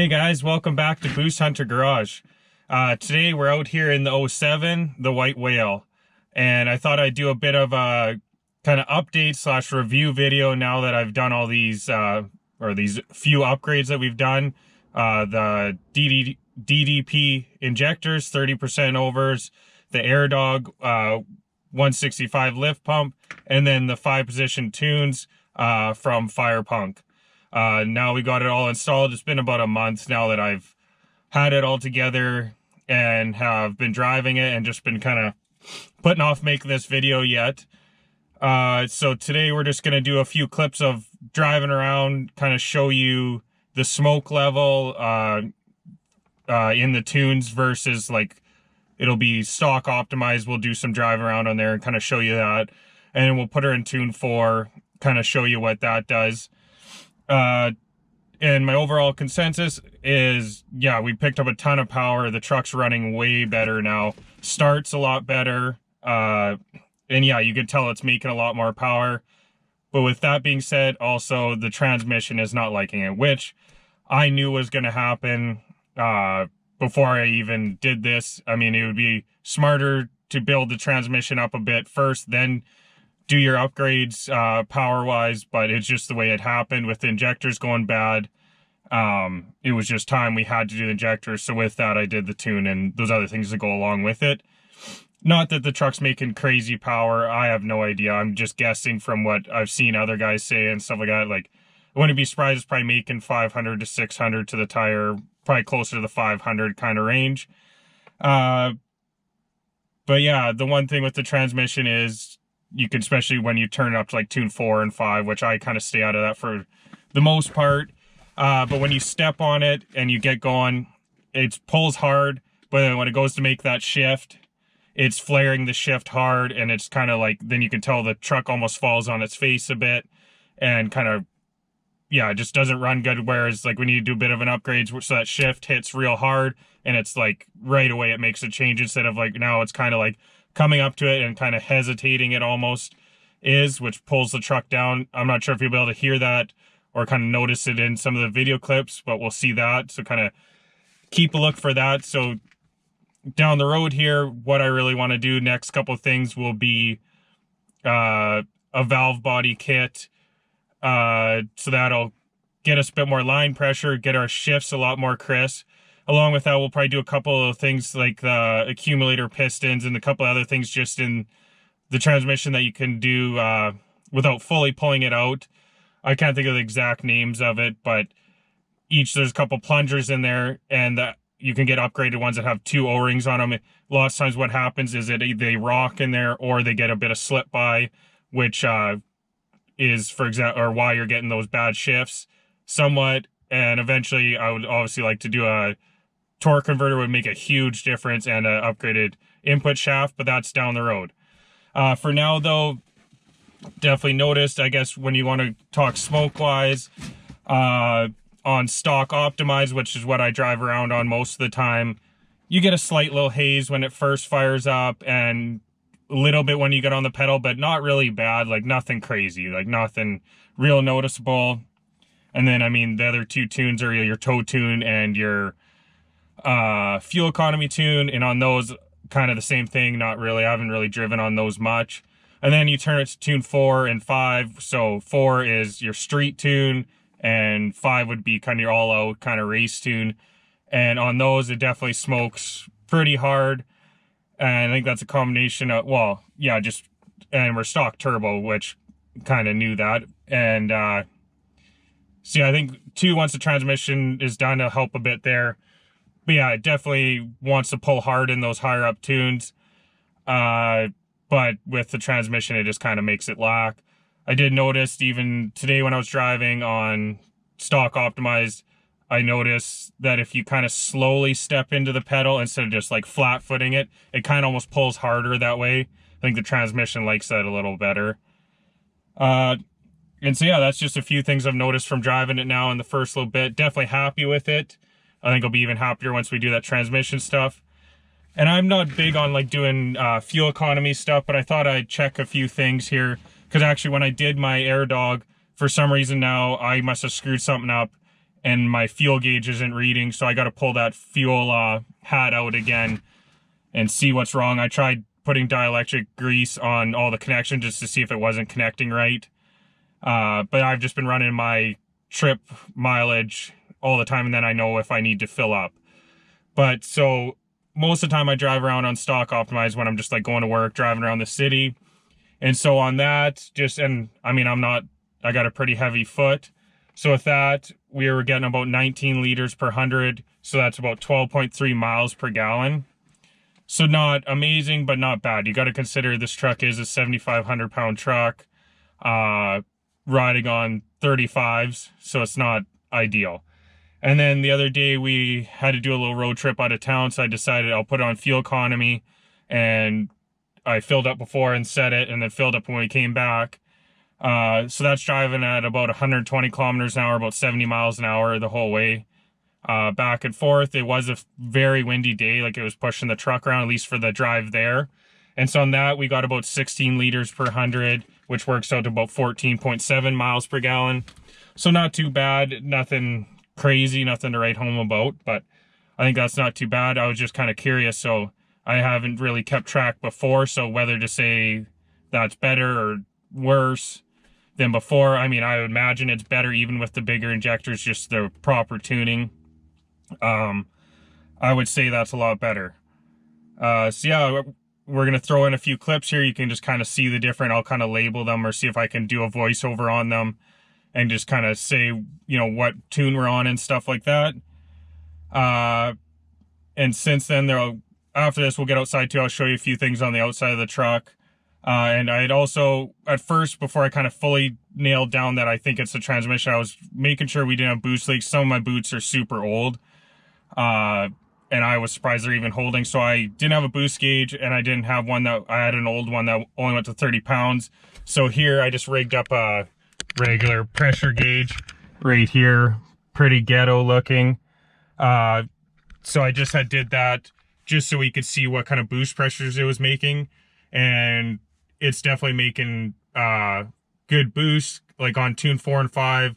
Hey guys, welcome back to Boost Hunter Garage. Today we're out here in the 07, the White Whale, and I thought I'd do a bit of a kind of update slash review video now that I've done all these or these few upgrades that we've done. The DDP injectors, 30% overs, the Airdog 165 lift pump, and then the 5-position tunes from Firepunk. Now we got it all installed. It's been about a month now that I've had it all together and have been driving it and just been kind of putting off making this video yet. So today we're just going to do a few clips of driving around, kind of show you the smoke level in the tunes versus like it'll be stock optimized. We'll do some drive around on there and kind of show you that. And then we'll put her in tune 4, kind of show you what that does. And my overall consensus is, yeah, we picked up a ton of power. The truck's running way better now. Starts a lot better. And yeah, you can tell it's making a lot more power. But with that being said, also the transmission is not liking it, which I knew was going to happen, before I even did this. I mean, it would be smarter to build the transmission up a bit first, then do your upgrades power-wise, but it's just the way it happened with the injectors going bad. It was just time we had to do the injectors, so with that I did the tune and those other things that go along with it. Not that the truck's making crazy power, I have no idea. I'm just guessing from what I've seen other guys say and stuff like that. Like, I wouldn't be surprised it's probably making 500 to 600 to the tire, probably closer to the 500 kind of range. But yeah, the one thing with the transmission is you can, especially when you turn it up to like tune 4 and 5, which I kind of stay out of that for the most part. But when you step on it and you get going, it pulls hard, but then when it goes to make that shift, it's flaring the shift hard, and it's kind of like, then you can tell the truck almost falls on its face a bit and kind of, yeah, it just doesn't run good. Whereas like when you do a bit of an upgrade so that shift hits real hard and it's like right away it makes a change, instead of like now it's kind of like coming up to it and kind of hesitating it almost is, which pulls the truck down. I'm not sure if you'll be able to hear that or kind of notice it in some of the video clips, but we'll see that. So kind of keep a look for that. So down the road here, what I really want to do next couple of things will be a valve body kit. So that'll get us a bit more line pressure, get our shifts a lot more crisp. Along with that, we'll probably do a couple of things like the accumulator pistons and a couple of other things just in the transmission that you can do without fully pulling it out. I can't think of the exact names of it, but there's a couple plungers in there, and you can get upgraded ones that have 2 O-rings on them. A lot of times what happens is that they rock in there or they get a bit of slip by, which is, for example, or why you're getting those bad shifts somewhat. And eventually I would obviously like to do a torque converter, would make a huge difference, and an upgraded input shaft, but that's down the road. For now though, definitely noticed, I guess when you want to talk smoke wise, on stock optimized, which is what I drive around on most of the time, you get a slight little haze when it first fires up and a little bit when you get on the pedal, but not really bad, like nothing crazy, like nothing real noticeable. And then, I mean, the other 2 tunes are your tow tune and your fuel economy tune, and on those kind of the same thing. Not really, I haven't really driven on those much. And then you turn it to tune 4 and 5. So 4 is your street tune and 5 would be kind of your all-out kind of race tune. And on those, it definitely smokes pretty hard. And I think that's a combination of, well, yeah, and we're stock turbo, which kind of knew that. And so yeah, I think 2, once the transmission is done, it'll help a bit there. But yeah, it definitely wants to pull hard in those higher up tunes. But with the transmission, it just kind of makes it lack. I did notice even today when I was driving on stock optimized, I noticed that if you kind of slowly step into the pedal instead of just like flat footing it, it kind of almost pulls harder that way. I think the transmission likes that a little better. And so yeah, that's just a few things I've noticed from driving it now in the first little bit. Definitely happy with it. I think I'll be even happier once we do that transmission stuff. And I'm not big on like doing fuel economy stuff, but I thought I'd check a few things here. Because actually when I did my Airdog, for some reason now I must have screwed something up and my fuel gauge isn't reading, so I got to pull that fuel hat out again and see what's wrong. I tried putting dielectric grease on all the connections just to see if it wasn't connecting right. But I've just been running my trip mileage all the time, and then I know if I need to fill up. But so most of the time I drive around on stock optimized when I'm just like going to work, driving around the city. And so on that, and I mean, I got a pretty heavy foot. So with that, we were getting about 19 liters per 100. So that's about 12.3 miles per gallon. So not amazing, but not bad. You got to consider this truck is a 7,500 pound truck, riding on 35s. So it's not ideal. And then the other day we had to do a little road trip out of town. So I decided I'll put on fuel economy, and I filled up before and set it, and then filled up when we came back. So that's driving at about 120 kilometers an hour, about 70 miles an hour the whole way, back and forth. It was a very windy day, like it was pushing the truck around, at least for the drive there. And so on that, we got about 16 liters per 100, which works out to about 14.7 miles per gallon. So not too bad, nothing crazy, nothing to write home about, but I think that's not too bad. I was just kind of curious, so I haven't really kept track before, so whether to say that's better or worse than before. I mean, I would imagine it's better even with the bigger injectors, just the proper tuning. I would say that's a lot better. So yeah, we're going to throw in a few clips here. You can just kind of see the different, I'll kind of label them or see if I can do a voiceover on them and just kind of say, you know, what tune we're on and stuff like that. And since then, after this, we'll get outside too. I'll show you a few things on the outside of the truck. And I'd also, at first, before I kind of fully nailed down that I think it's the transmission, I was making sure we didn't have boost leaks. Some of my boots are super old. And I was surprised they're even holding. So I didn't have a boost gauge, and I didn't have one that, I had an old one that only went to 30 pounds. So here I just rigged up a regular pressure gauge right here. Pretty ghetto looking. So I just did that just so we could see what kind of boost pressures it was making. And it's definitely making good boost. Like on tune 4 and 5,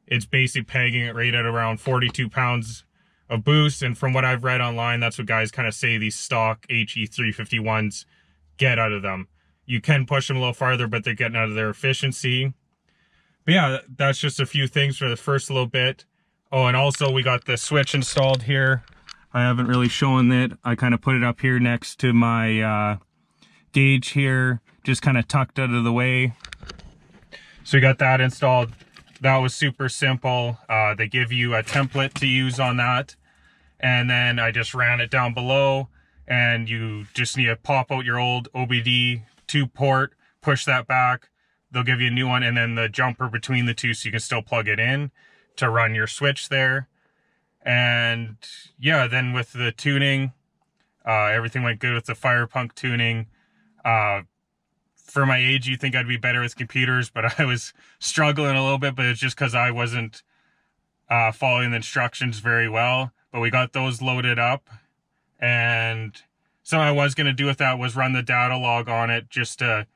it's basically pegging it right at around 42 pounds of boost. And from what I've read online, that's what guys kind of say these stock HE351s get out of them. You can push them a little farther, but they're getting out of their efficiency. But yeah, that's just a few things for the first little bit. Oh, and also we got the switch installed here. I haven't really shown it. I kind of put it up here next to my gauge here, just kind of tucked out of the way. So we got that installed. That was super simple. They give you a template to use on that. And then I just ran it down below, and you just need to pop out your old OBD 2 port, push that back. They'll give you a new one, and then the jumper between the two so you can still plug it in to run your switch there. And yeah, then with the tuning, everything went good with the Firepunk tuning. For my age, you think I'd be better with computers, but I was struggling a little bit, but it's just because I wasn't following the instructions very well. But we got those loaded up, and something I was going to do with that was run the data log on it just to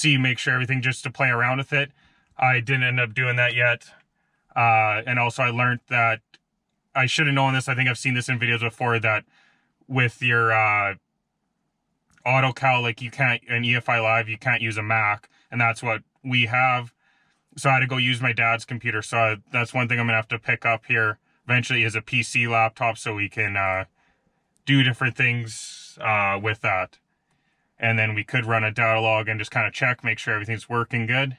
make sure everything, just to play around with it. I didn't end up doing that yet. And also I learned that I should have known this. I think I've seen this in videos before, that with your AutoCal, like you can't, in EFI Live, you can't use a Mac, and that's what we have. So I had to go use my dad's computer. So that's one thing I'm gonna have to pick up here eventually, is a PC laptop, so we can do different things with that. And then we could run a data log and just kind of check, make sure everything's working good.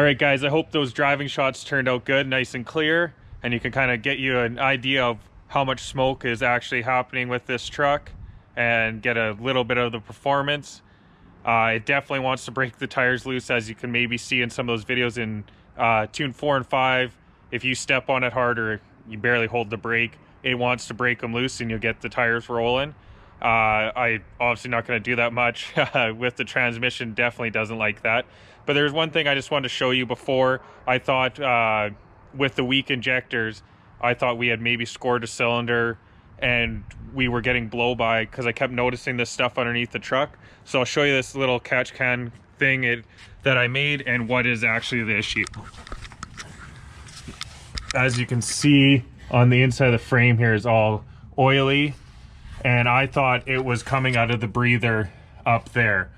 right, guys, I hope those driving shots turned out good, nice and clear, and you can kind of get you an idea of how much smoke is actually happening with this truck and get a little bit of the performance. It definitely wants to break the tires loose, as you can maybe see in some of those videos in tune 4 and 5. If you step on it hard or you barely hold the brake, it wants to break them loose and you'll get the tires rolling. I obviously not going to do that much with the transmission. Definitely doesn't like that. But there's one thing I just wanted to show you before. I thought with the weak injectors, I thought we had maybe scored a cylinder and we were getting blow by, because I kept noticing this stuff underneath the truck. So I'll show you this little catch can thing that I made and what is actually the issue. As you can see on the inside of the frame here is all oily, and I thought it was coming out of the breather up there,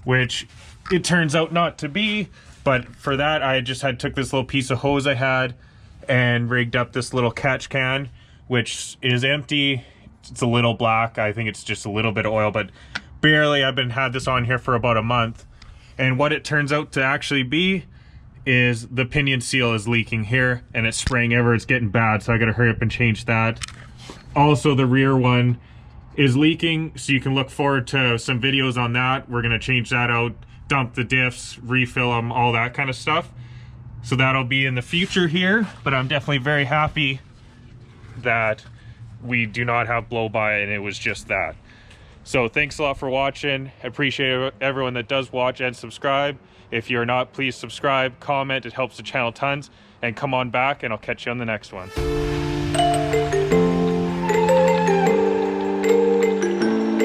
which it turns out not to be. But for that, I just took this little piece of hose I had and rigged up this little catch can, which is empty. It's a little black. I think it's just a little bit of oil, but barely. I've had this on here for about a month, and what it turns out to actually be is the pinion seal is leaking here and it's spraying everywhere. It's getting bad, so I gotta hurry up and change that. Also, the rear one is leaking, so you can look forward to some videos on that. We're gonna change that out, dump the diffs, refill them, all that kind of stuff. So that'll be in the future here, but I'm definitely very happy that we do not have blow by and it was just that. So thanks a lot for watching. I appreciate everyone that does watch and subscribe. If you're not, please subscribe, comment. It helps the channel tons. And come on back and I'll catch you on the next one.